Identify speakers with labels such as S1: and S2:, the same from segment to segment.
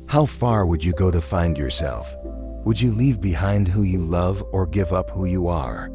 S1: How far would you go to find yourself? Would you leave behind who you love or give up who you are?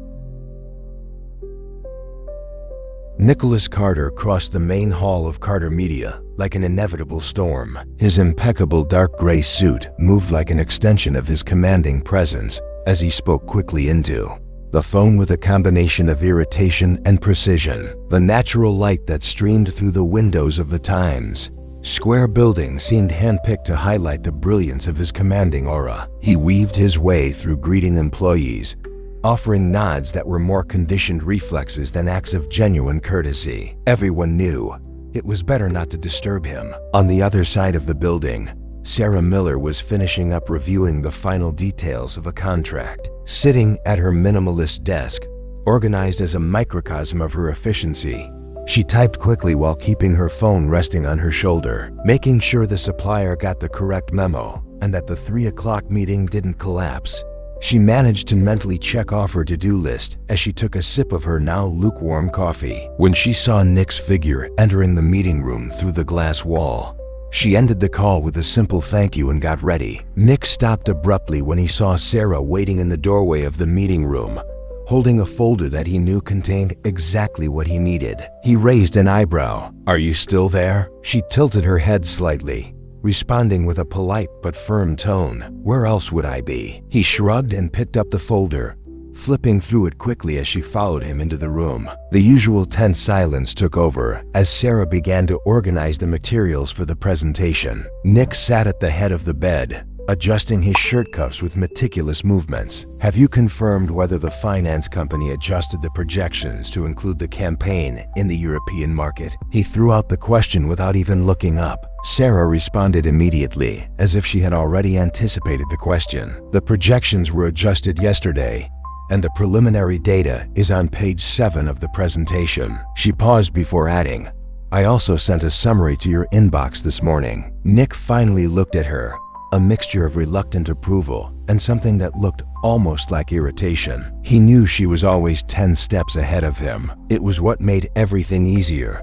S1: Nicholas Carter crossed the main hall of Carter Media like an inevitable storm. His impeccable dark gray suit moved like an extension of his commanding presence as he spoke quickly into the phone with a combination of irritation and precision. The natural light that streamed through the windows of the Times Square building seemed handpicked to highlight the brilliance of his commanding aura. He weaved his way through greeting employees, offering nods that were more conditioned reflexes than acts of genuine courtesy. Everyone knew it was better not to disturb him. On the other side of the building, Sarah Miller was finishing up reviewing the final details of a contract. Sitting at her minimalist desk, organized as a microcosm of her efficiency, she typed quickly while keeping her phone resting on her shoulder, making sure the supplier got the correct memo and that the 3 o'clock meeting didn't collapse. She managed to mentally check off her to-do list as she took a sip of her now lukewarm coffee when she saw Nick's figure entering the meeting room through the glass wall. She ended the call with a simple thank you and got ready. Nick stopped abruptly when he saw Sarah waiting in the doorway of the meeting room, holding a folder that he knew contained exactly what he needed. He raised an eyebrow. "Are you still there?" She tilted her head slightly, responding with a polite but firm tone. "Where else would I be?" He shrugged and picked up the folder, flipping through it quickly as she followed him into the room. The usual tense silence took over as Sarah began to organize the materials for the presentation. Nick sat at the head of the bed, adjusting his shirt cuffs with meticulous movements. "Have you confirmed whether the finance company adjusted the projections to include the campaign in the European market?" He threw out the question without even looking up. Sarah responded immediately, as if she had already anticipated the question. "The projections were adjusted yesterday, and the preliminary data is on page 7 of the presentation." She paused before adding, "I also sent a summary to your inbox this morning." Nick finally looked at her, a mixture of reluctant approval and something that looked almost like irritation. He knew she was always 10 steps ahead of him. It was what made everything easier,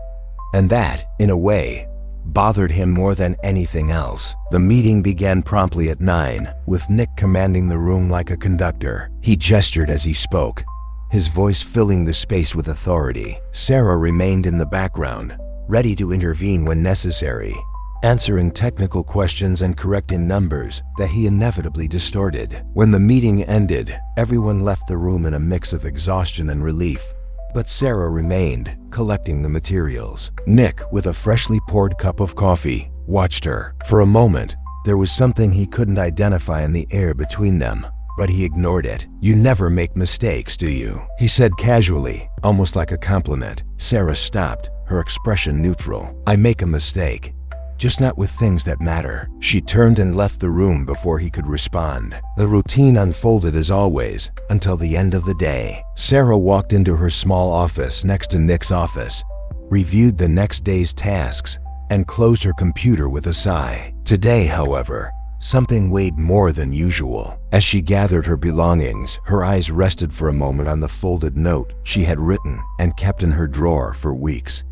S1: and that, in a way, bothered him more than anything else. The meeting began promptly at 9, with Nick commanding the room like a conductor. He gestured as he spoke, his voice filling the space with authority. Sarah remained in the background, ready to intervene when necessary, answering technical questions and correcting numbers that he inevitably distorted. When the meeting ended, everyone left the room in a mix of exhaustion and relief, but Sarah remained, collecting the materials. Nick, with a freshly poured cup of coffee, watched her. For a moment, there was something he couldn't identify in the air between them, but he ignored it. "You never make mistakes, do you?" he said casually, almost like a compliment. Sarah stopped, her expression neutral. "I make a mistake, just not with things that matter." She turned and left the room before he could respond. The routine unfolded as always until the end of the day. Sarah walked into her small office next to Nick's office, reviewed the next day's tasks, and closed her computer with a sigh. Today, however, something weighed more than usual. As she gathered her belongings, her eyes rested for a moment on the folded note she had written and kept in her drawer for weeks.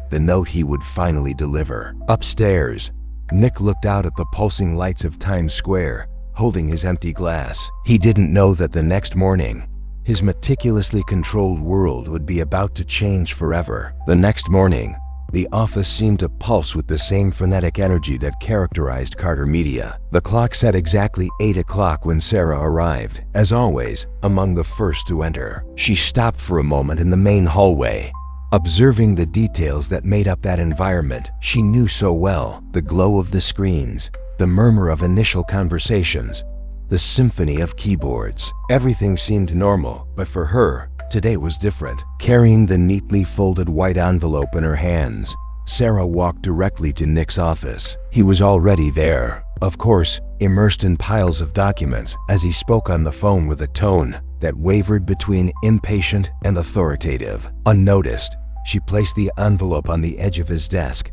S1: The note he would finally deliver. Upstairs, Nick looked out at the pulsing lights of Times Square, holding his empty glass. He didn't know that the next morning, his meticulously controlled world would be about to change forever. The next morning, the office seemed to pulse with the same frenetic energy that characterized Carter Media. The clock said exactly 8 o'clock when Sarah arrived, as always, among the first to enter. She stopped for a moment in the main hallway, observing the details that made up that environment she knew so well. The glow of the screens, the murmur of initial conversations, the symphony of keyboards. Everything seemed normal, but for her, today was different. Carrying the neatly folded white envelope in her hands, Sarah walked directly to Nick's office. He was already there, of course, immersed in piles of documents as he spoke on the phone with a tone that wavered between impatient and authoritative. Unnoticed, she placed the envelope on the edge of his desk,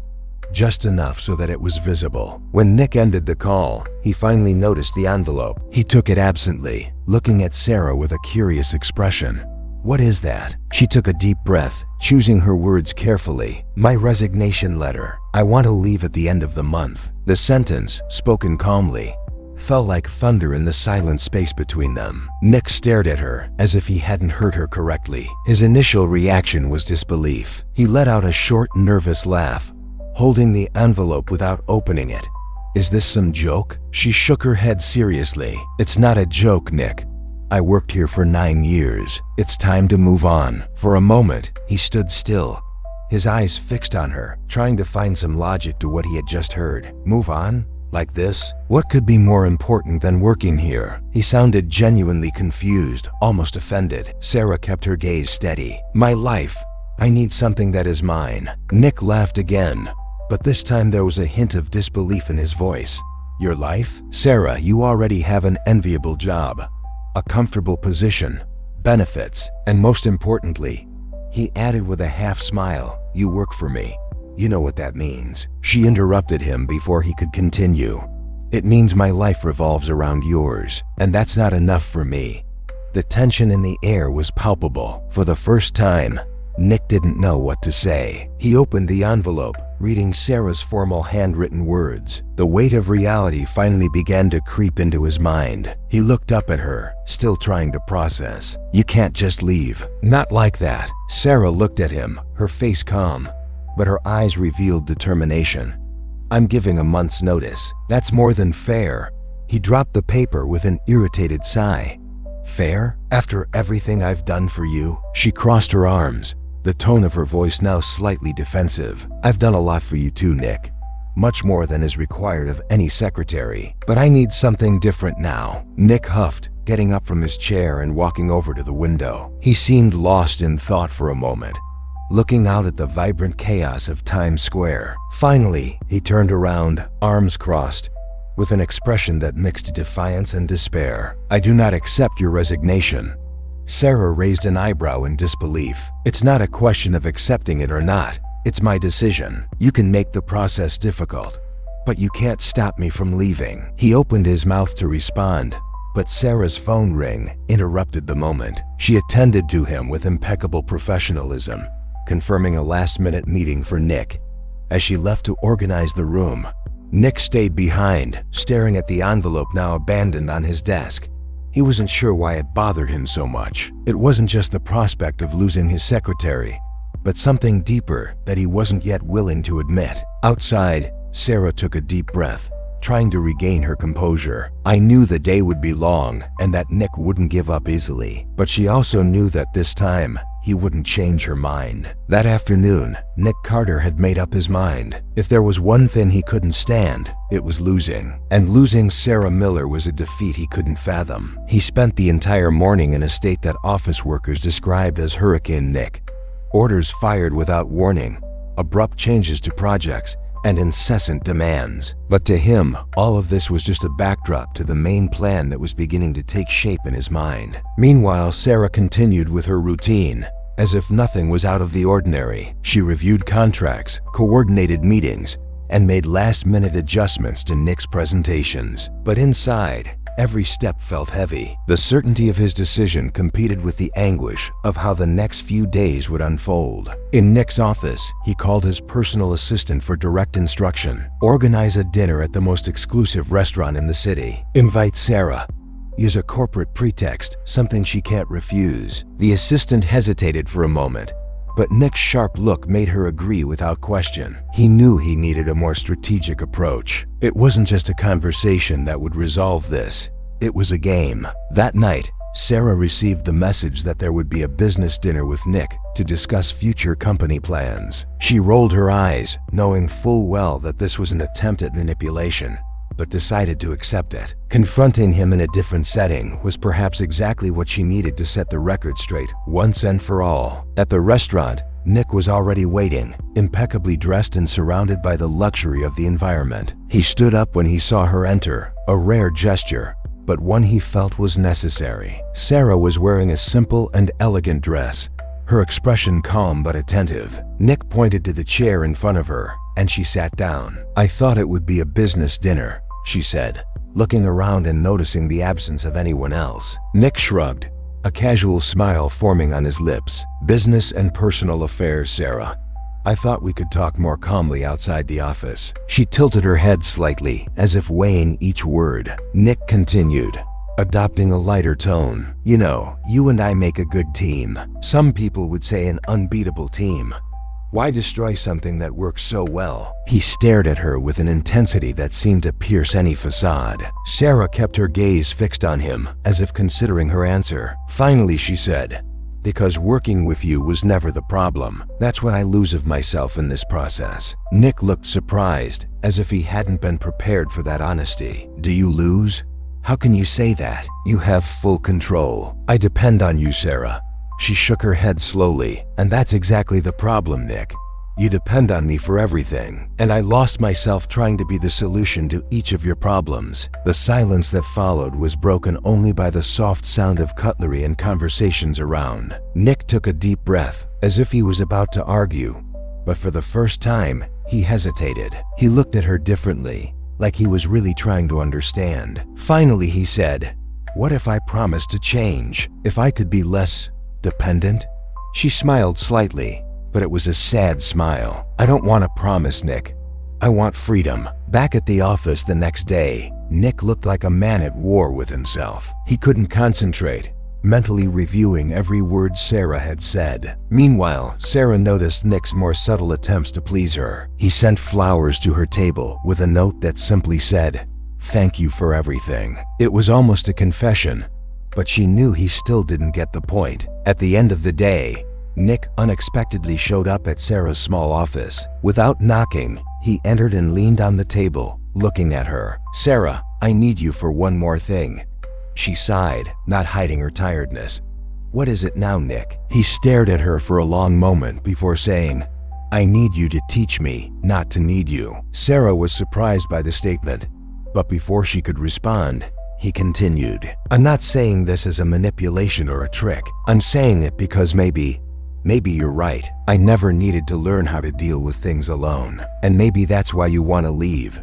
S1: just enough so that it was visible. When Nick ended the call, he finally noticed the envelope. He took it absently, looking at Sarah with a curious expression. "What is that?" She took a deep breath, choosing her words carefully. "My resignation letter. I want to leave at the end of the month." The sentence, spoken calmly, fell like thunder in the silent space between them. Nick stared at her as if he hadn't heard her correctly. His initial reaction was disbelief. He let out a short, nervous laugh, holding the envelope without opening it. "Is this some joke?" She shook her head seriously. "It's not a joke, Nick. I worked here for 9 years. It's time to move on." For a moment, he stood still, his eyes fixed on her, trying to find some logic to what he had just heard. Move on? Like this? What could be more important than working here? He sounded genuinely confused, almost offended. Sarah kept her gaze steady. "My life. I need something that is mine." Nick laughed again, but this time there was a hint of disbelief in his voice. "Your life? Sarah, you already have an enviable job, a comfortable position, benefits, and most importantly," he added with a half smile, "you work for me. You know what that means." She interrupted him before he could continue. "It means my life revolves around yours, and that's not enough for me." The tension in the air was palpable. For the first time, Nick didn't know what to say. He opened the envelope, reading Sarah's formal handwritten words. The weight of reality finally began to creep into his mind. He looked up at her, still trying to process. "You can't just leave." "Not like that." Sarah looked at him, her face calm, but her eyes revealed determination. "I'm giving a month's notice. That's more than fair." He dropped the paper with an irritated sigh. "Fair? After everything I've done for you?" She crossed her arms, the tone of her voice now slightly defensive. "I've done a lot for you too, Nick. Much more than is required of any secretary. But I need something different now." Nick huffed, getting up from his chair and walking over to the window. He seemed lost in thought for a moment, looking out at the vibrant chaos of Times Square. Finally, he turned around, arms crossed, with an expression that mixed defiance and despair. "I do not accept your resignation." Sarah raised an eyebrow in disbelief. "It's not a question of accepting it or not. It's my decision. You can make the process difficult, but you can't stop me from leaving." He opened his mouth to respond, but Sarah's phone ring interrupted the moment. She attended to him with impeccable professionalism, confirming a last-minute meeting for Nick. As she left to organize the room, Nick stayed behind, staring at the envelope now abandoned on his desk. He wasn't sure why it bothered him so much. It wasn't just the prospect of losing his secretary, but something deeper that he wasn't yet willing to admit. Outside, Sarah took a deep breath, trying to regain her composure. "I knew the day would be long and that Nick wouldn't give up easily, but she also knew that this time, he wouldn't change her mind." That afternoon, Nick Carter had made up his mind. If there was one thing he couldn't stand, it was losing. And losing Sarah Miller was a defeat he couldn't fathom. He spent the entire morning in a state that office workers described as Hurricane Nick. Orders fired without warning, abrupt changes to projects, and incessant demands. But to him, all of this was just a backdrop to the main plan that was beginning to take shape in his mind. Meanwhile, Sarah continued with her routine, as if nothing was out of the ordinary. She reviewed contracts, coordinated meetings, and made last-minute adjustments to Nick's presentations. But inside, every step felt heavy. The certainty of his decision competed with the anguish of how the next few days would unfold. In Nick's office, he called his personal assistant for direct instruction. "Organize a dinner at the most exclusive restaurant in the city. Invite Sarah. Use a corporate pretext, something she can't refuse." The assistant hesitated for a moment, but Nick's sharp look made her agree without question. He knew he needed a more strategic approach. It wasn't just a conversation that would resolve this. It was a game. That night, Sarah received the message that there would be a business dinner with Nick to discuss future company plans. She rolled her eyes, knowing full well that this was an attempt at manipulation, but decided to accept it. Confronting him in a different setting was perhaps exactly what she needed to set the record straight once and for all. At the restaurant, Nick was already waiting, impeccably dressed and surrounded by the luxury of the environment. He stood up when he saw her enter, a rare gesture, but one he felt was necessary. Sarah was wearing a simple and elegant dress, her expression calm but attentive. Nick pointed to the chair in front of her, and she sat down. "I thought it would be a business dinner," she said, looking around and noticing the absence of anyone else. Nick shrugged. a casual smile forming on his lips. "Business and personal affairs, Sarah. I thought we could talk more calmly outside the office." She tilted her head slightly, as if weighing each word. Nick continued, adopting a lighter tone. "You know, you and I make a good team. Some people would say an unbeatable team. Why destroy something that works so well?" He stared at her with an intensity that seemed to pierce any facade. Sarah kept her gaze fixed on him, as if considering her answer. Finally, she said, "Because working with you was never the problem. That's what I lose of myself in this process." Nick looked surprised, as if he hadn't been prepared for that honesty. "Do you lose? How can you say that? You have full control. I depend on you, Sarah." She shook her head slowly. "And that's exactly the problem, Nick. You depend on me for everything, and I lost myself trying to be the solution to each of your problems." The silence that followed was broken only by the soft sound of cutlery and conversations around. Nick took a deep breath, as if he was about to argue, but for the first time, he hesitated. He looked at her differently, like he was really trying to understand. Finally, he said, "What if I promised to change? If I could be less dependent?" She smiled slightly, but it was a sad smile. "I don't want to promise, Nick. I want freedom." Back at the office the next day, Nick looked like a man at war with himself. He couldn't concentrate, mentally reviewing every word Sarah had said. Meanwhile, Sarah noticed Nick's more subtle attempts to please her. He sent flowers to her table with a note that simply said, "Thank you for everything." It was almost a confession, but she knew he still didn't get the point. At the end of the day, Nick unexpectedly showed up at Sarah's small office. Without knocking, he entered and leaned on the table, looking at her. "Sarah, I need you for one more thing." She sighed, not hiding her tiredness. "What is it now, Nick?" He stared at her for a long moment before saying, "I need you to teach me not to need you." Sarah was surprised by the statement, but before she could respond, he continued, "I'm not saying this as a manipulation or a trick. I'm saying it because maybe you're right. I never needed to learn how to deal with things alone. And maybe that's why you want to leave.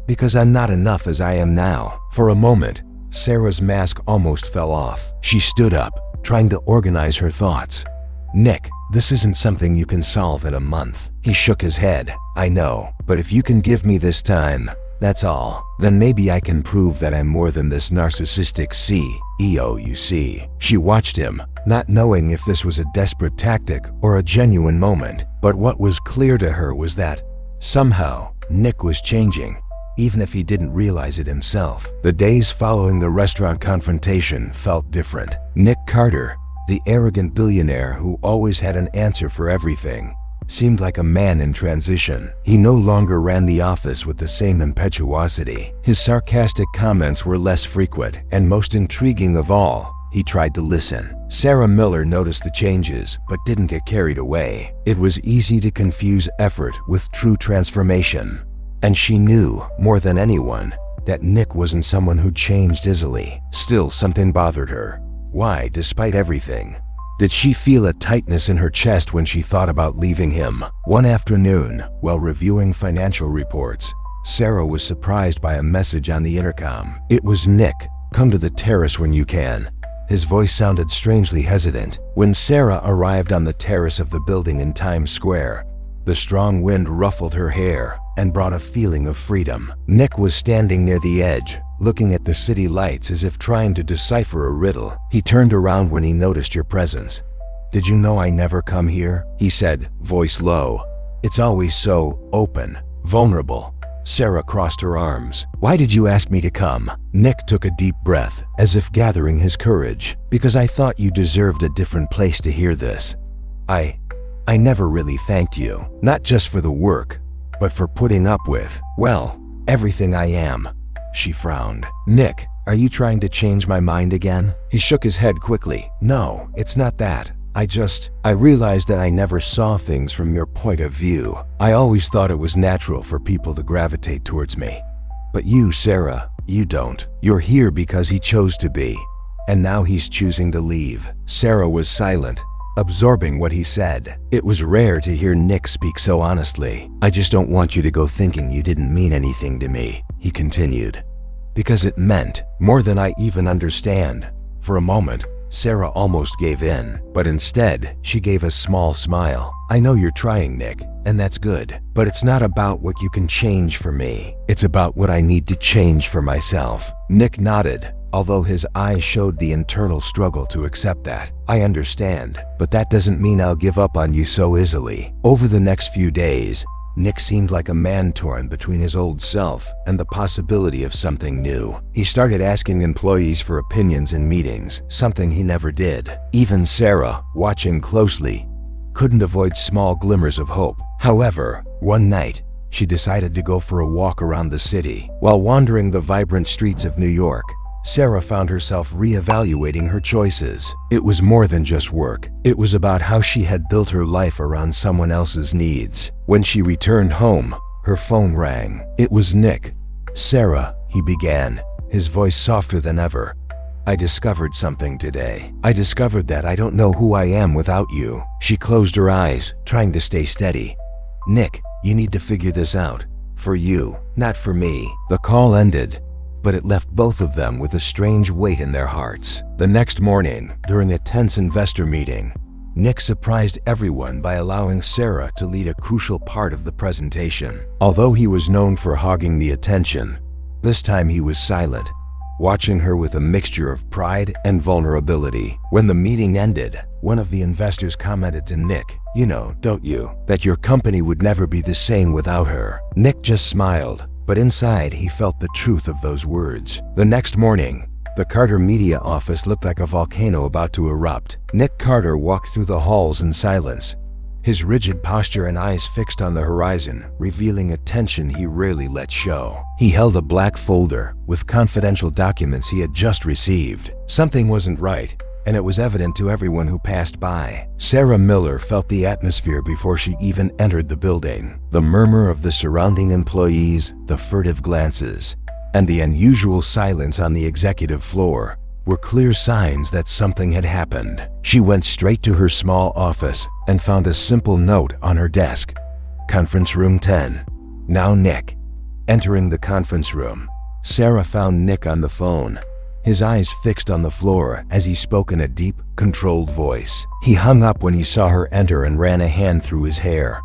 S1: Because I'm not enough as I am now." For a moment, Sarah's mask almost fell off. She stood up, trying to organize her thoughts. "Nick, this isn't something you can solve in a month." He shook his head. "I know, but if you can give me this time, that's all. Then maybe I can prove that I'm more than this narcissistic CEO you see." She watched him, not knowing if this was a desperate tactic or a genuine moment. But what was clear to her was that, somehow, Nick was changing, even if he didn't realize it himself. The days following the restaurant confrontation felt different. Nick Carter, the arrogant billionaire who always had an answer for everything, seemed like a man in transition. He no longer ran the office with the same impetuosity. His sarcastic comments were less frequent, and most intriguing of all, he tried to listen. Sarah Miller noticed the changes, but didn't get carried away. It was easy to confuse effort with true transformation, and she knew, more than anyone, that Nick wasn't someone who changed easily. Still, something bothered her. Why, despite everything, did she feel a tightness in her chest when she thought about leaving him? One afternoon, while reviewing financial reports, Sarah was surprised by a message on the intercom. It was Nick. "Come to the terrace when you can." His voice sounded strangely hesitant. When Sarah arrived on the terrace of the building in Times Square, the strong wind ruffled her hair and brought a feeling of freedom. Nick was standing near the edge, looking at the city lights as if trying to decipher a riddle. He turned around when he noticed your presence. "Did you know I never come here?" he said, voice low. "It's always so open, vulnerable." Sarah crossed her arms. "Why did you ask me to come?" Nick took a deep breath, as if gathering his courage. "Because I thought you deserved a different place to hear this. I never really thanked you, not just for the work, but for putting up with, well, everything I am." She frowned. "Nick, are you trying to change my mind again?" He shook his head quickly. "No, it's not that. I realized that I never saw things from your point of view. I always thought it was natural for people to gravitate towards me. But you, Sarah, you don't. You're here because he chose to be, and now he's choosing to leave." Sarah was silent, absorbing what he said. It was rare to hear Nick speak so honestly. "I just don't want you to go thinking you didn't mean anything to me," he continued. "Because it meant more than I even understand." For a moment, Sarah almost gave in, but instead, she gave a small smile. "I know you're trying, Nick, and that's good, but it's not about what you can change for me. It's about what I need to change for myself." Nick nodded, although his eyes showed the internal struggle to accept that. "I understand, but that doesn't mean I'll give up on you so easily." Over the next few days, Nick seemed like a man torn between his old self and the possibility of something new. He started asking employees for opinions in meetings, something he never did. Even Sarah, watching closely, couldn't avoid small glimmers of hope. However, one night, she decided to go for a walk around the city. While wandering the vibrant streets of New York, Sarah found herself reevaluating her choices. It was more than just work. It was about how she had built her life around someone else's needs. When she returned home, her phone rang. It was Nick. "Sarah," he began, his voice softer than ever. "I discovered something today. I discovered that I don't know who I am without you." She closed her eyes, trying to stay steady. "Nick, you need to figure this out. For you, not for me." The call ended, but it left both of them with a strange weight in their hearts. The next morning, during a tense investor meeting, Nick surprised everyone by allowing Sarah to lead a crucial part of the presentation. Although he was known for hogging the attention, this time he was silent, watching her with a mixture of pride and vulnerability. When the meeting ended, one of the investors commented to Nick, "You know, don't you, that your company would never be the same without her?" Nick just smiled, but inside he felt the truth of those words. The next morning, the Carter media office looked like a volcano about to erupt. Nick Carter walked through the halls in silence, his rigid posture and eyes fixed on the horizon, revealing a tension he rarely let show. He held a black folder with confidential documents he had just received. Something wasn't right, and it was evident to everyone who passed by. Sarah Miller felt the atmosphere before she even entered the building. The murmur of the surrounding employees, the furtive glances, and the unusual silence on the executive floor were clear signs that something had happened. She went straight to her small office and found a simple note on her desk. "Conference room 10. Now Nick." Entering the conference room, Sarah found Nick on the phone, his eyes fixed on the floor as he spoke in a deep, controlled voice. He hung up when he saw her enter and ran a hand through his hair,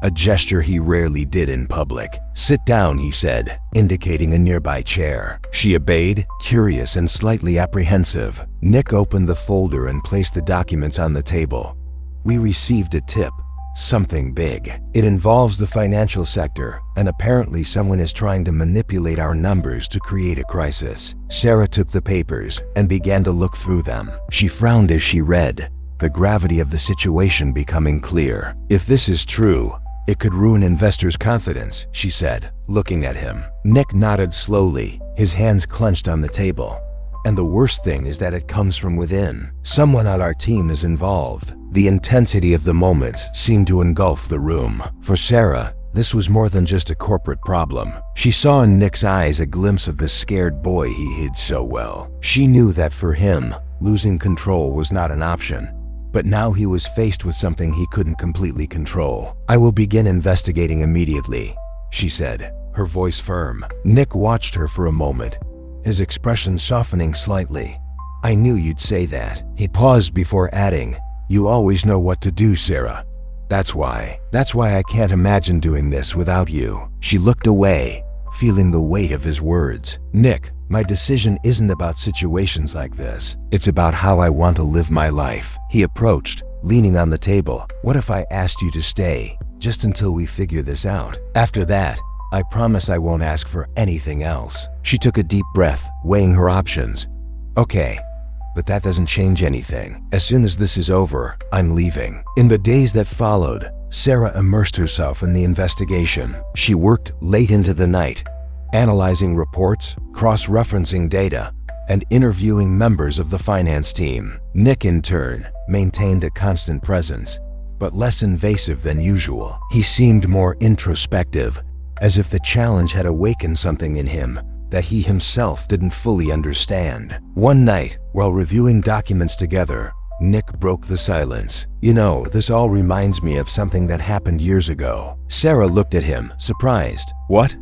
S1: a gesture he rarely did in public. "Sit down," he said, indicating a nearby chair. She obeyed, curious and slightly apprehensive. Nick opened the folder and placed the documents on the table. "We received a tip. Something big. It involves the financial sector, and apparently someone is trying to manipulate our numbers to create a crisis." Sarah took the papers and began to look through them. She frowned as she read, the gravity of the situation becoming clear. "If this is true, it could ruin investors' confidence," she said, looking at him. Nick nodded slowly, his hands clenched on the table. "And the worst thing is that it comes from within. Someone on our team is involved." The intensity of the moment seemed to engulf the room. For Sarah, this was more than just a corporate problem. She saw in Nick's eyes a glimpse of the scared boy he hid so well. She knew that for him, losing control was not an option. But now he was faced with something he couldn't completely control. "I will begin investigating immediately," she said, her voice firm. Nick watched her for a moment, his expression softening slightly. "I knew you'd say that." He paused before adding, "You always know what to do, Sarah. That's why I can't imagine doing this without you." She looked away, feeling the weight of his words. "Nick, my decision isn't about situations like this. It's about how I want to live my life." He approached, leaning on the table. "What if I asked you to stay, just until we figure this out? After that, I promise I won't ask for anything else." She took a deep breath, weighing her options. "Okay, but that doesn't change anything. As soon as this is over, I'm leaving." In the days that followed, Sarah immersed herself in the investigation. She worked late into the night, analyzing reports, cross-referencing data, and interviewing members of the finance team. Nick, in turn, maintained a constant presence, but less invasive than usual. He seemed more introspective, as if the challenge had awakened something in him that he himself didn't fully understand. One night, while reviewing documents together, Nick broke the silence. "You know, this all reminds me of something that happened years ago." Sarah looked at him, surprised. "What?"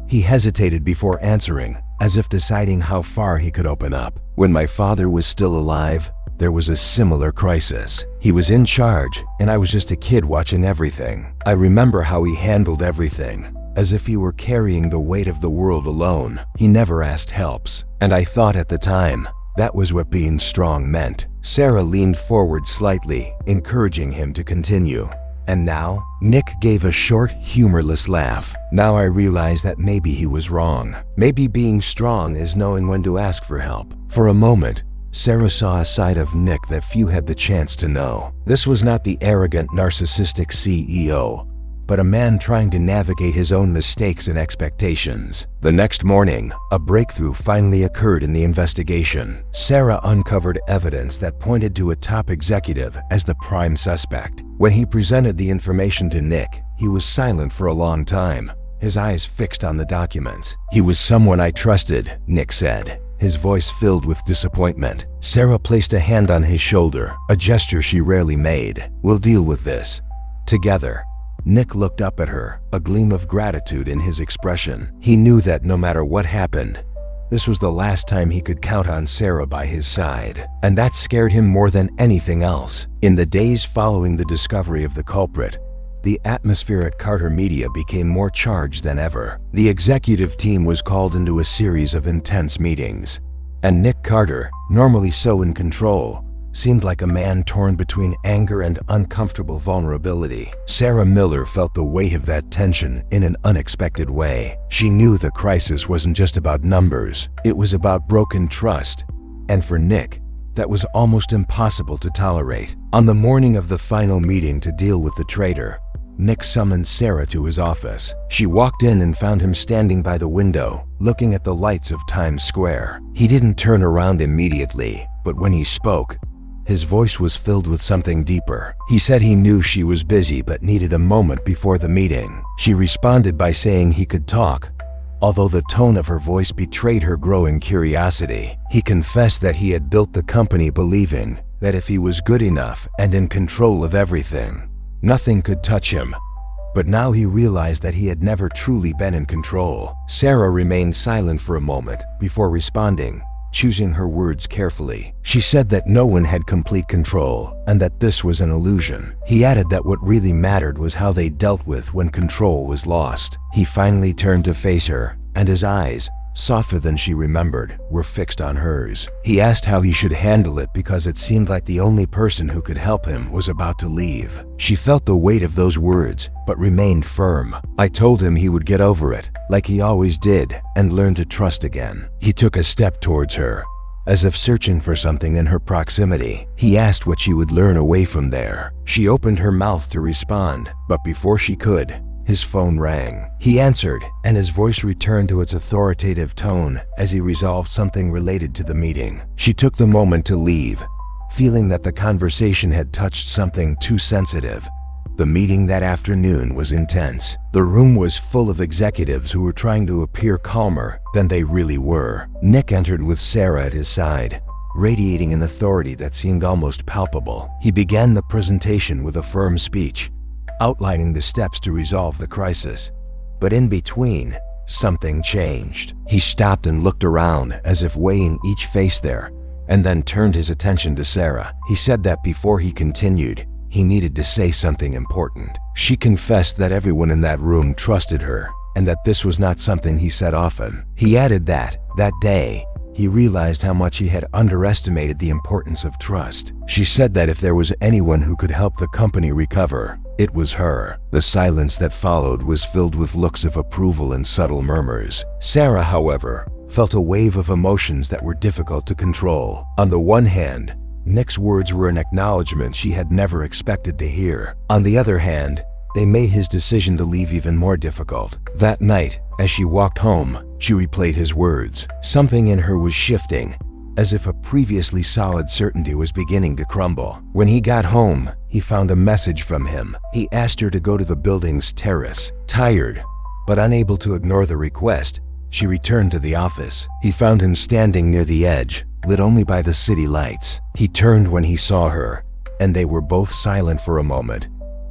S1: He hesitated before answering, as if deciding how far he could open up. "When my father was still alive, there was a similar crisis. He was in charge, and I was just a kid watching everything. I remember how he handled everything, as if he were carrying the weight of the world alone. He never asked helps, and I thought at the time, that was what being strong meant. Sarah leaned forward slightly, encouraging him to continue. And now, Nick gave a short, humorless laugh. Now I realized that maybe he was wrong. Maybe being strong is knowing when to ask for help. For a moment, Sarah saw a side of Nick that few had the chance to know. This was not the arrogant, narcissistic CEO, but a man trying to navigate his own mistakes and expectations. The next morning, a breakthrough finally occurred in the investigation. Sarah uncovered evidence that pointed to a top executive as the prime suspect. When he presented the information to Nick, he was silent for a long time, his eyes fixed on the documents. "He was someone I trusted," Nick said, his voice filled with disappointment. Sarah placed a hand on his shoulder, a gesture she rarely made. "We'll deal with this together." Nick looked up at her, a gleam of gratitude in his expression. He knew that no matter what happened, this was the last time he could count on Sarah by his side, and that scared him more than anything else. In the days following the discovery of the culprit, the atmosphere at Carter Media became more charged than ever. The executive team was called into a series of intense meetings, and Nick Carter, normally so in control, seemed like a man torn between anger and uncomfortable vulnerability. Sarah Miller felt the weight of that tension in an unexpected way. She knew the crisis wasn't just about numbers, it was about broken trust, and for Nick, that was almost impossible to tolerate. On the morning of the final meeting to deal with the traitor, Nick summoned Sarah to his office. She walked in and found him standing by the window, looking at the lights of Times Square. He didn't turn around immediately, but when he spoke, his voice was filled with something deeper. He said he knew she was busy but needed a moment before the meeting. She responded by saying he could talk, although the tone of her voice betrayed her growing curiosity. He confessed that he had built the company believing that if he was good enough and in control of everything, nothing could touch him. But now he realized that he had never truly been in control. Sarah remained silent for a moment before responding, choosing her words carefully. She said that no one had complete control and that this was an illusion. He added that what really mattered was how they dealt with when control was lost. He finally turned to face her, and his eyes, softer than she remembered, were fixed on hers. He asked how he should handle it because it seemed like the only person who could help him was about to leave. She felt the weight of those words, but remained firm. "I told him he would get over it, like he always did, and learn to trust again." He took a step towards her, as if searching for something in her proximity. He asked what she would learn away from there. She opened her mouth to respond, but before she could, his phone rang. He answered, and his voice returned to its authoritative tone as he resolved something related to the meeting. She took the moment to leave, feeling that the conversation had touched something too sensitive. The meeting that afternoon was intense. The room was full of executives who were trying to appear calmer than they really were. Nick entered with Sarah at his side, radiating an authority that seemed almost palpable. He began the presentation with a firm speech, outlining the steps to resolve the crisis. But in between, something changed. He stopped and looked around as if weighing each face there, and then turned his attention to Sarah. He said that before he continued, he needed to say something important. She confessed that everyone in that room trusted her, and that this was not something he said often. He added that day, he realized how much he had underestimated the importance of trust. She said that if there was anyone who could help the company recover, it was her. The silence that followed was filled with looks of approval and subtle murmurs. Sarah, however, felt a wave of emotions that were difficult to control. On the one hand, Nick's words were an acknowledgement she had never expected to hear. On the other hand, they made his decision to leave even more difficult. That night, as she walked home, she replayed his words. Something in her was shifting, as if a previously solid certainty was beginning to crumble. When he got home, he found a message from him. He asked her to go to the building's terrace. Tired, but unable to ignore the request, she returned to the office. He found him standing near the edge, lit only by the city lights. He turned when he saw her, and they were both silent for a moment,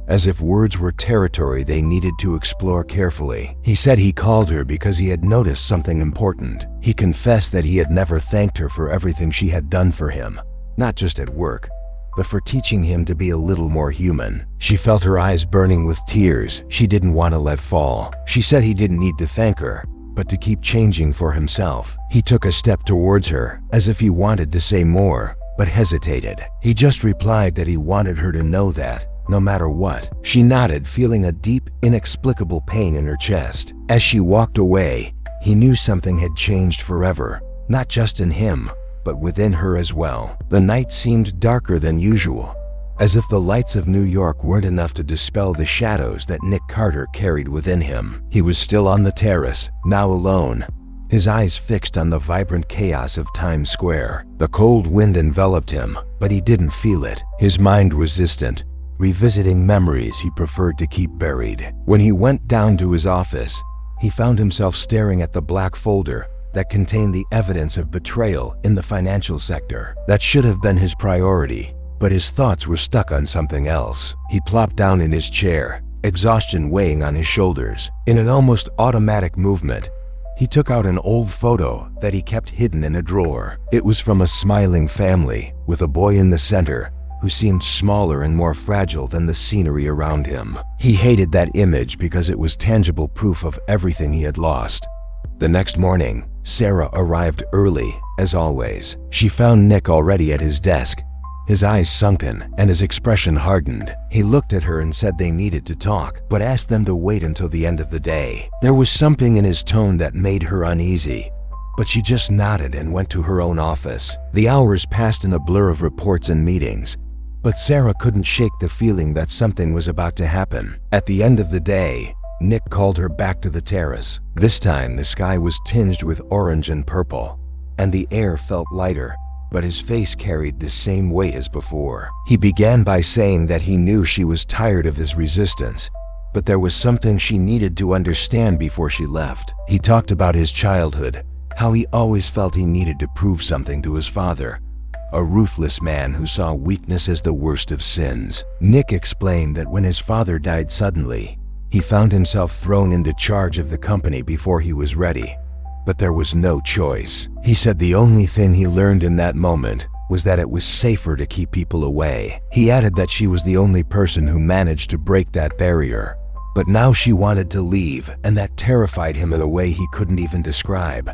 S1: as if words were territory they needed to explore carefully. He said he called her because he had noticed something important. He confessed that he had never thanked her for everything she had done for him, not just at work, but for teaching him to be a little more human. She felt her eyes burning with tears she didn't want to let fall. She said he didn't need to thank her, but to keep changing for himself. He took a step towards her, as if he wanted to say more, but hesitated. He just replied that he wanted her to know that, no matter what. She nodded, feeling a deep, inexplicable pain in her chest. As she walked away, he knew something had changed forever, not just in him, but within her as well. The night seemed darker than usual, as if the lights of New York weren't enough to dispel the shadows that Nick Carter carried within him. He was still on the terrace, now alone, his eyes fixed on the vibrant chaos of Times Square. The cold wind enveloped him, but he didn't feel it. His mind was distant, revisiting memories he preferred to keep buried. When he went down to his office, he found himself staring at the black folder that contained the evidence of betrayal in the financial sector. That should have been his priority, but his thoughts were stuck on something else. He plopped down in his chair, exhaustion weighing on his shoulders. In an almost automatic movement, he took out an old photo that he kept hidden in a drawer. It was from a smiling family, with a boy in the center who seemed smaller and more fragile than the scenery around him. He hated that image because it was tangible proof of everything he had lost. The next morning, Sarah arrived early, as always. She found Nick already at his desk, his eyes sunken and his expression hardened. He looked at her and said they needed to talk, but asked them to wait until the end of the day. There was something in his tone that made her uneasy, but she just nodded and went to her own office. The hours passed in a blur of reports and meetings, but Sarah couldn't shake the feeling that something was about to happen. At the end of the day, Nick called her back to the terrace. This time, the sky was tinged with orange and purple, and the air felt lighter, but his face carried the same weight as before. He began by saying that he knew she was tired of his resistance, but there was something she needed to understand before she left. He talked about his childhood, how he always felt he needed to prove something to his father, a ruthless man who saw weakness as the worst of sins. Nick explained that when his father died suddenly, he found himself thrown into charge of the company before he was ready. But there was no choice. He said the only thing he learned in that moment was that it was safer to keep people away. He added that she was the only person who managed to break that barrier. But now she wanted to leave, and that terrified him in a way he couldn't even describe.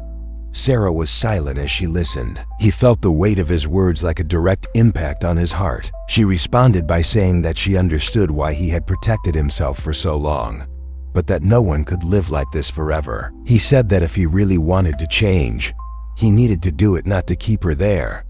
S1: Sarah was silent as she listened. He felt the weight of his words like a direct impact on his heart. She responded by saying that she understood why he had protected himself for so long, but that no one could live like this forever. He said that if he really wanted to change, he needed to do it not to keep her there,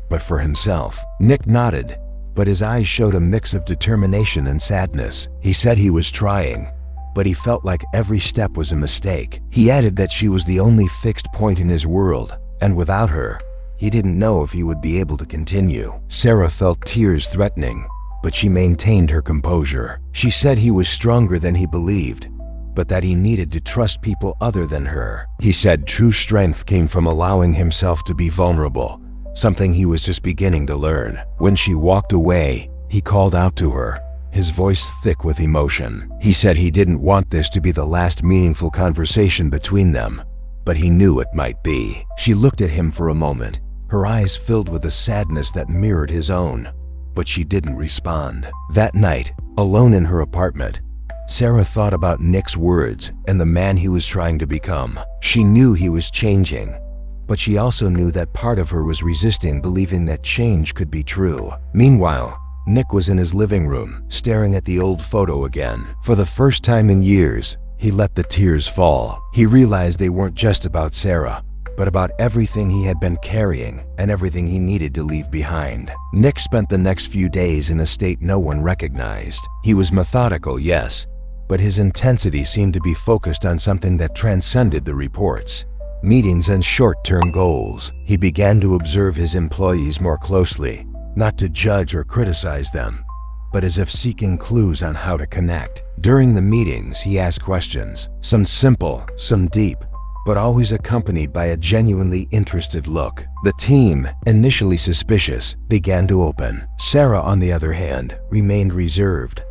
S1: but for himself. Nick nodded, but his eyes showed a mix of determination and sadness. He said he was trying, but he felt like every step was a mistake. He added that she was the only fixed point in his world, and without her, he didn't know if he would be able to continue. Sarah felt tears threatening, but she maintained her composure. She said he was stronger than he believed, but that he needed to trust people other than her. He said true strength came from allowing himself to be vulnerable, something he was just beginning to learn. When she walked away, he called out to her, his voice thick with emotion. He said he didn't want this to be the last meaningful conversation between them, but he knew it might be. She looked at him for a moment, her eyes filled with a sadness that mirrored his own, but she didn't respond. That night, alone in her apartment, Sarah thought about Nick's words and the man he was trying to become. She knew he was changing, but she also knew that part of her was resisting believing that change could be true. Meanwhile, Nick was in his living room, staring at the old photo again. For the first time in years, he let the tears fall. He realized they weren't just about Sarah, but about everything he had been carrying and everything he needed to leave behind. Nick spent the next few days in a state no one recognized. He was methodical, yes, but his intensity seemed to be focused on something that transcended the reports. Meetings and short-term goals. He began to observe his employees more closely, not to judge or criticize them, but as if seeking clues on how to connect. During the meetings, he asked questions, some simple, some deep, but always accompanied by a genuinely interested look. The team, initially suspicious, began to open. Sarah, on the other hand, remained reserved,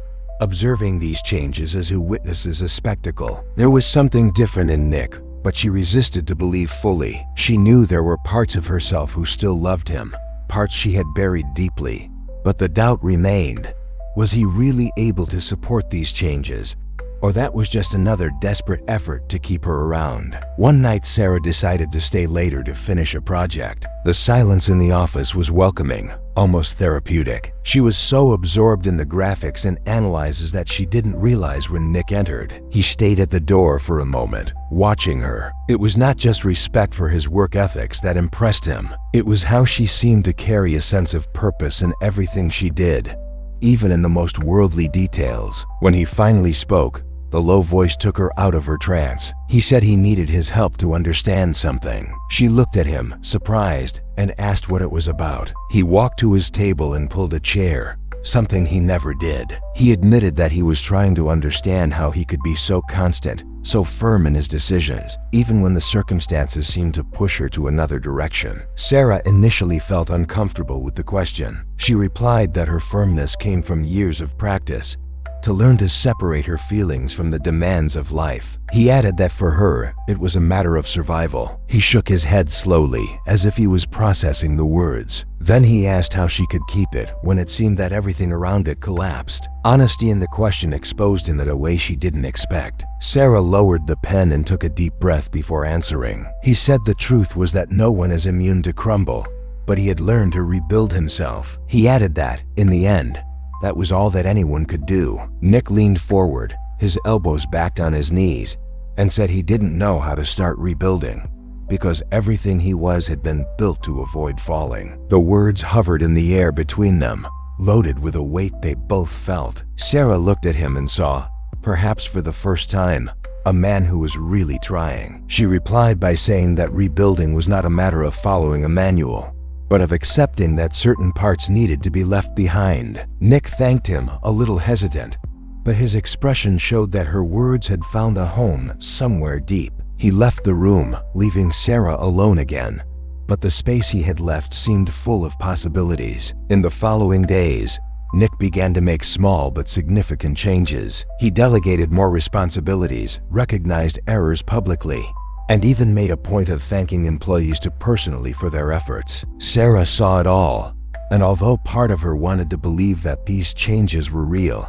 S1: observing these changes as who witnesses a spectacle. There was something different in Nick, but she resisted to believe fully. She knew there were parts of herself who still loved him, parts she had buried deeply. But the doubt remained. Was he really able to support these changes? Or that was just another desperate effort to keep her around? One night, Sarah decided to stay later to finish a project. The silence in the office was welcoming, almost therapeutic. She was so absorbed in the graphics and analyses that she didn't realize when Nick entered. He stayed at the door for a moment, watching her. It was not just respect for his work ethics that impressed him. It was how she seemed to carry a sense of purpose in everything she did, even in the most worldly details. When he finally spoke, the low voice took her out of her trance. He said he needed his help to understand something. She looked at him, surprised, and asked what it was about. He walked to his table and pulled a chair, something he never did. He admitted that he was trying to understand how he could be so constant, so firm in his decisions, even when the circumstances seemed to push her to another direction. Sarah initially felt uncomfortable with the question. She replied that her firmness came from years of practice, to learn to separate her feelings from the demands of life. He added that for her, it was a matter of survival. He shook his head slowly, as if he was processing the words. Then he asked how she could keep it when it seemed that everything around it collapsed. Honesty in the question exposed him in a way she didn't expect. Sarah lowered the pen and took a deep breath before answering. He said the truth was that no one is immune to crumble, but he had learned to rebuild himself. He added that, in the end, that was all that anyone could do. Nick leaned forward, his elbows backed on his knees, and said he didn't know how to start rebuilding, because everything he was had been built to avoid falling. The words hovered in the air between them, loaded with a weight they both felt. Sarah looked at him and saw, perhaps for the first time, a man who was really trying. She replied by saying that rebuilding was not a matter of following a manual, but of accepting that certain parts needed to be left behind. Nick thanked him, a little hesitant, but his expression showed that her words had found a home somewhere deep. He left the room, leaving Sarah alone again, but the space he had left seemed full of possibilities. In the following days, Nick began to make small but significant changes. He delegated more responsibilities, recognized errors publicly, and even made a point of thanking employees personally for their efforts. Sarah saw it all, and although part of her wanted to believe that these changes were real,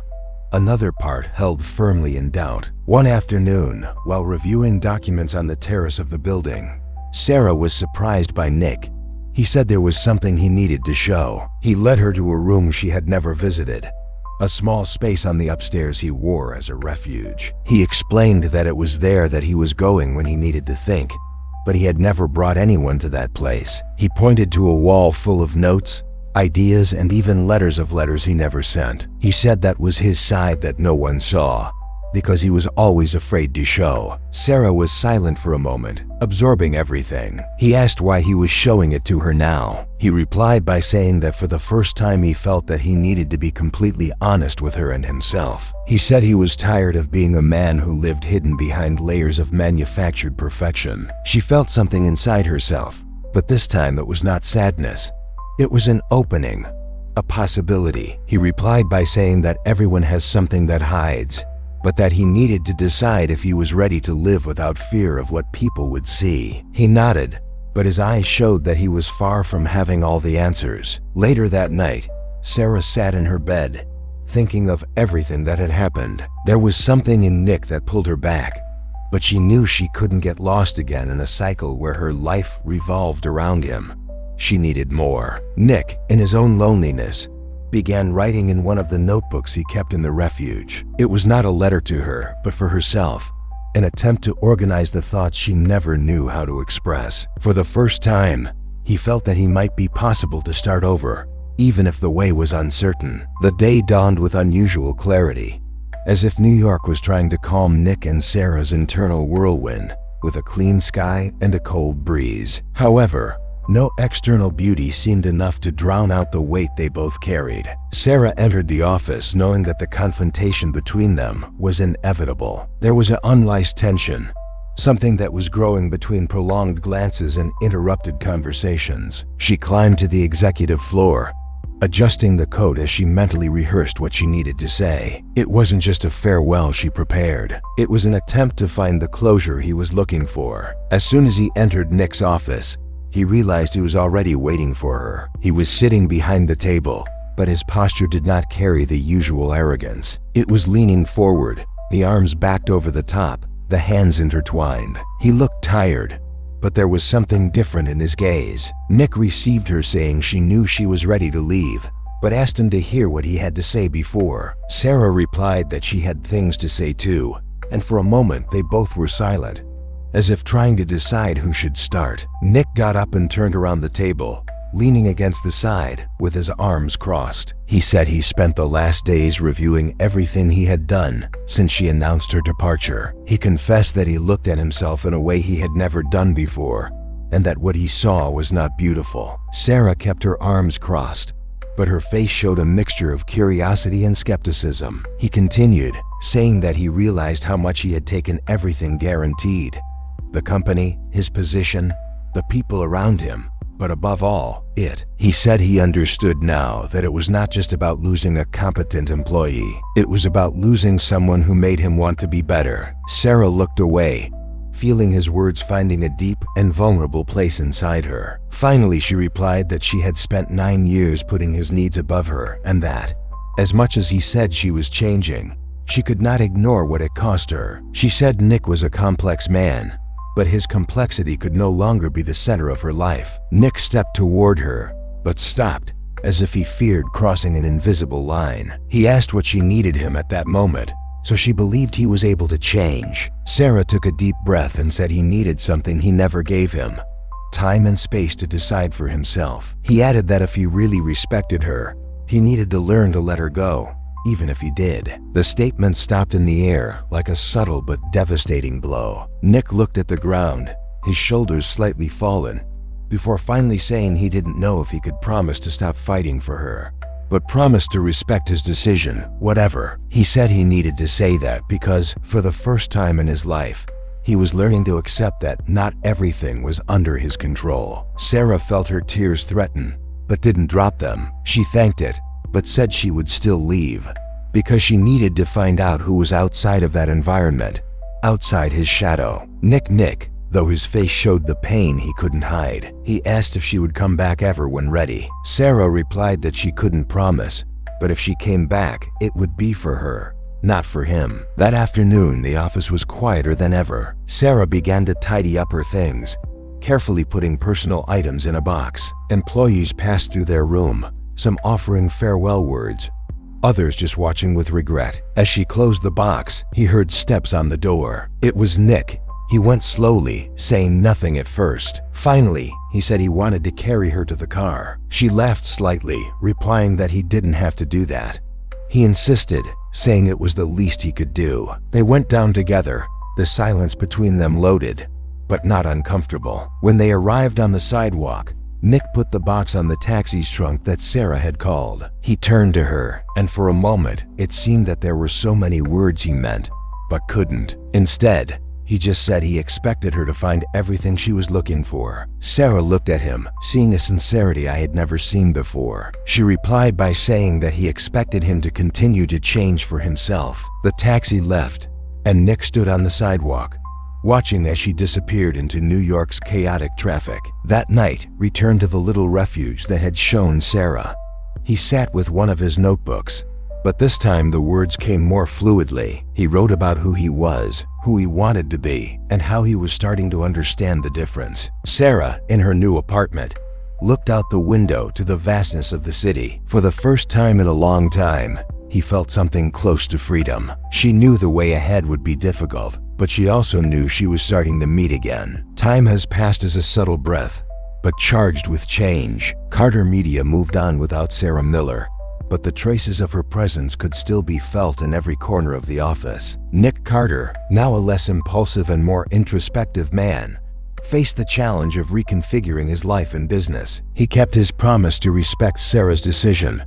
S1: another part held firmly in doubt. One afternoon, while reviewing documents on the terrace of the building, Sarah was surprised by Nick. He said there was something he needed to show. He led her to a room she had never visited, a small space on the upstairs he wore as a refuge. He explained that it was there that he was going when he needed to think, but he had never brought anyone to that place. He pointed to a wall full of notes, ideas, and even letters he never sent. He said that was his side that no one saw, because he was always afraid to show. Sarah was silent for a moment, absorbing everything. He asked why he was showing it to her now. He replied by saying that for the first time he felt that he needed to be completely honest with her and himself. He said he was tired of being a man who lived hidden behind layers of manufactured perfection. She felt something inside herself, but this time it was not sadness. It was an opening, a possibility. He replied by saying that everyone has something that hides, but that he needed to decide if he was ready to live without fear of what people would see. He nodded, but his eyes showed that he was far from having all the answers. Later that night, Sarah sat in her bed, thinking of everything that had happened. There was something in Nick that pulled her back, but she knew she couldn't get lost again in a cycle where her life revolved around him. She needed more. Nick, in his own loneliness, began writing in one of the notebooks he kept in the refuge. It was not a letter to her, but for herself, an attempt to organize the thoughts she never knew how to express. For the first time, he felt that he might be possible to start over, even if the way was uncertain. The day dawned with unusual clarity, as if New York was trying to calm Nick and Sarah's internal whirlwind with a clean sky and a cold breeze. However, no external beauty seemed enough to drown out the weight they both carried. Sarah entered the office knowing that the confrontation between them was inevitable. There was an unlicensed tension, something that was growing between prolonged glances and interrupted conversations. She climbed to the executive floor, adjusting the coat as she mentally rehearsed what she needed to say. It wasn't just a farewell she prepared. It was an attempt to find the closure he was looking for. As soon as he entered Nick's office, he realized he was already waiting for her. He was sitting behind the table, but his posture did not carry the usual arrogance. It was leaning forward, the arms backed over the top, the hands intertwined. He looked tired, but there was something different in his gaze. Nick received her saying she knew she was ready to leave, but asked him to hear what he had to say before. Sarah replied that she had things to say too, and for a moment they both were silent, as if trying to decide who should start. Nick got up and turned around the table, leaning against the side with his arms crossed. He said he spent the last days reviewing everything he had done since she announced her departure. He confessed that he looked at himself in a way he had never done before, and that what he saw was not beautiful. Sarah kept her arms crossed, but her face showed a mixture of curiosity and skepticism. He continued, saying that he realized how much he had taken everything guaranteed: the company, his position, the people around him, but above all, it. He said he understood now that it was not just about losing a competent employee. It was about losing someone who made him want to be better. Sarah looked away, feeling his words finding a deep and vulnerable place inside her. Finally, she replied that she had spent 9 years putting his needs above her, and that, as much as he said she was changing, she could not ignore what it cost her. She said Nick was a complex man, but his complexity could no longer be the center of her life. Nick stepped toward her, but stopped, as if he feared crossing an invisible line. He asked what she needed him at that moment, so she believed he was able to change. Sarah took a deep breath and said he needed something he never gave him: time and space to decide for himself. He added that if he really respected her, he needed to learn to let her go, even if he did. The statement stopped in the air like a subtle but devastating blow. Nick looked at the ground, his shoulders slightly fallen, before finally saying he didn't know if he could promise to stop fighting for her, but promised to respect his decision, whatever. He said he needed to say that because, for the first time in his life, he was learning to accept that not everything was under his control. Sarah felt her tears threaten, but didn't drop them. She thanked it, but said she would still leave, because she needed to find out who was outside of that environment, outside his shadow. Nick, though his face showed the pain he couldn't hide. He asked if she would come back ever when ready. Sarah replied that she couldn't promise, but if she came back, it would be for her, not for him. That afternoon, the office was quieter than ever. Sarah began to tidy up her things, carefully putting personal items in a box. Employees passed through their room, some offering farewell words, others just watching with regret. As she closed the box, he heard steps on the door. It was Nick. He went slowly, saying nothing at first. Finally, he said he wanted to carry her to the car. She laughed slightly, replying that he didn't have to do that. He insisted, saying it was the least he could do. They went down together, the silence between them loaded, but not uncomfortable. When they arrived on the sidewalk, Nick put the box on the taxi's trunk that Sarah had called. He turned to her, and for a moment, it seemed that there were so many words he meant, but couldn't. Instead, he just said he expected her to find everything she was looking for. Sarah looked at him, seeing a sincerity I had never seen before. She replied by saying that he expected him to continue to change for himself. The taxi left, and Nick stood on the sidewalk, watching as she disappeared into New York's chaotic traffic. That night, returned to the little refuge that had shown Sarah. He sat with one of his notebooks, but this time the words came more fluidly. He wrote about who he was, who he wanted to be, and how he was starting to understand the difference. Sarah, in her new apartment, looked out the window to the vastness of the city. For the first time in a long time, he felt something close to freedom. She knew the way ahead would be difficult, but she also knew she was starting to meet again. Time has passed as a subtle breath, but charged with change. Carter Media moved on without Sarah Miller, but the traces of her presence could still be felt in every corner of the office. Nick Carter, now a less impulsive and more introspective man, faced the challenge of reconfiguring his life and business. He kept his promise to respect Sarah's decision,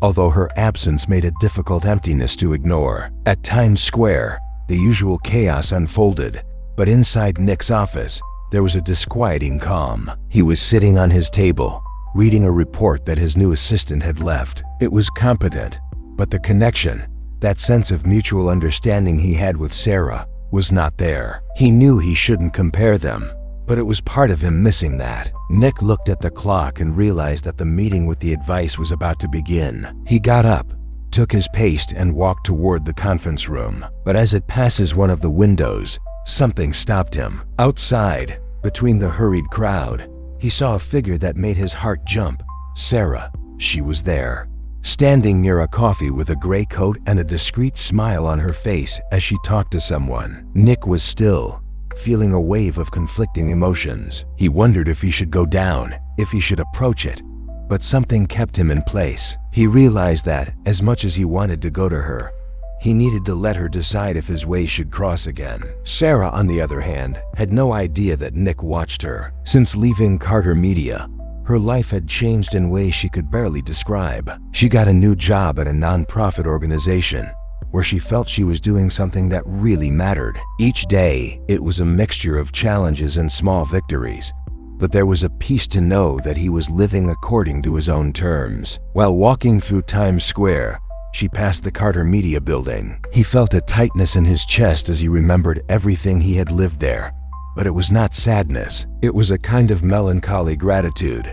S1: although her absence made a difficult emptiness to ignore. At Times Square, the usual chaos unfolded, but inside Nick's office, there was a disquieting calm. He was sitting on his table, reading a report that his new assistant had left. It was competent, but the connection, that sense of mutual understanding he had with Sarah, was not there. He knew he shouldn't compare them, but it was part of him missing that. Nick looked at the clock and realized that the meeting with the advice was about to begin. He got up, took his paste and walked toward the conference room. But as it passes one of the windows, something stopped him. Outside, between the hurried crowd, he saw a figure that made his heart jump. Sarah. She was there, standing near a coffee with a gray coat and a discreet smile on her face as she talked to someone. Nick was still, feeling a wave of conflicting emotions. He wondered if he should go down, if he should approach it, but something kept him in place. He realized that, as much as he wanted to go to her, he needed to let her decide if his ways should cross again. Sarah, on the other hand, had no idea that Nick watched her. Since leaving Carter Media, her life had changed in ways she could barely describe. She got a new job at a non-profit organization, where she felt she was doing something that really mattered. Each day, it was a mixture of challenges and small victories, but there was a peace to know that he was living according to his own terms. While walking through Times Square, she passed the Carter Media building. He felt a tightness in his chest as he remembered everything he had lived there. But it was not sadness. It was a kind of melancholy gratitude,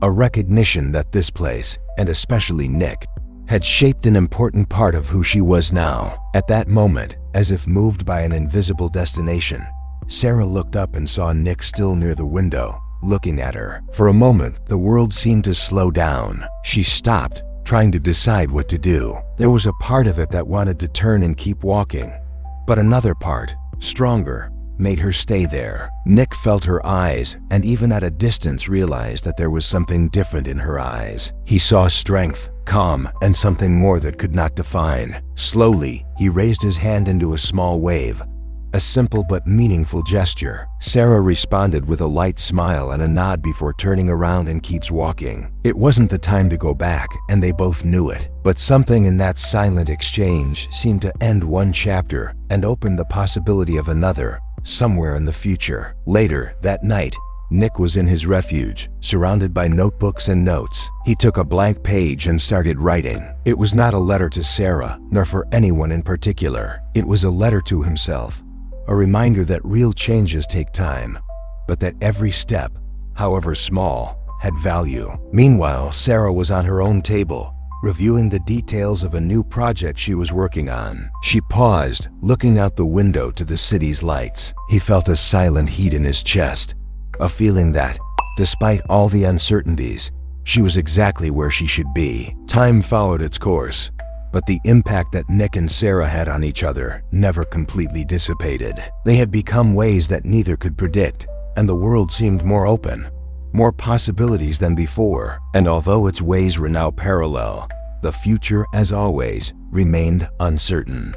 S1: a recognition that this place, and especially Nick, had shaped an important part of who she was now. At that moment, as if moved by an invisible destination, Sarah looked up and saw Nick still near the window, looking at her. For a moment, the world seemed to slow down. She stopped, trying to decide what to do. There was a part of it that wanted to turn and keep walking, but another part, stronger, made her stay there. Nick felt her eyes, and even at a distance realized that there was something different in her eyes. He saw strength, calm, and something more that could not define. Slowly, he raised his hand into a small wave, a simple but meaningful gesture. Sarah responded with a light smile and a nod before turning around and keeps walking. It wasn't the time to go back, and they both knew it. But something in that silent exchange seemed to end one chapter and open the possibility of another, somewhere in the future. Later, that night, Nick was in his refuge, surrounded by notebooks and notes. He took a blank page and started writing. It was not a letter to Sarah, nor for anyone in particular. It was a letter to himself, a reminder that real changes take time, but that every step, however small, had value. Meanwhile, Sarah was on her own table, reviewing the details of a new project she was working on. She paused, looking out the window to the city's lights. He felt a silent heat in his chest, a feeling that, despite all the uncertainties, she was exactly where she should be. Time followed its course, but the impact that Nick and Sarah had on each other never completely dissipated. They had become ways that neither could predict, and the world seemed more open, more possibilities than before. And although its ways were now parallel, the future, as always, remained uncertain.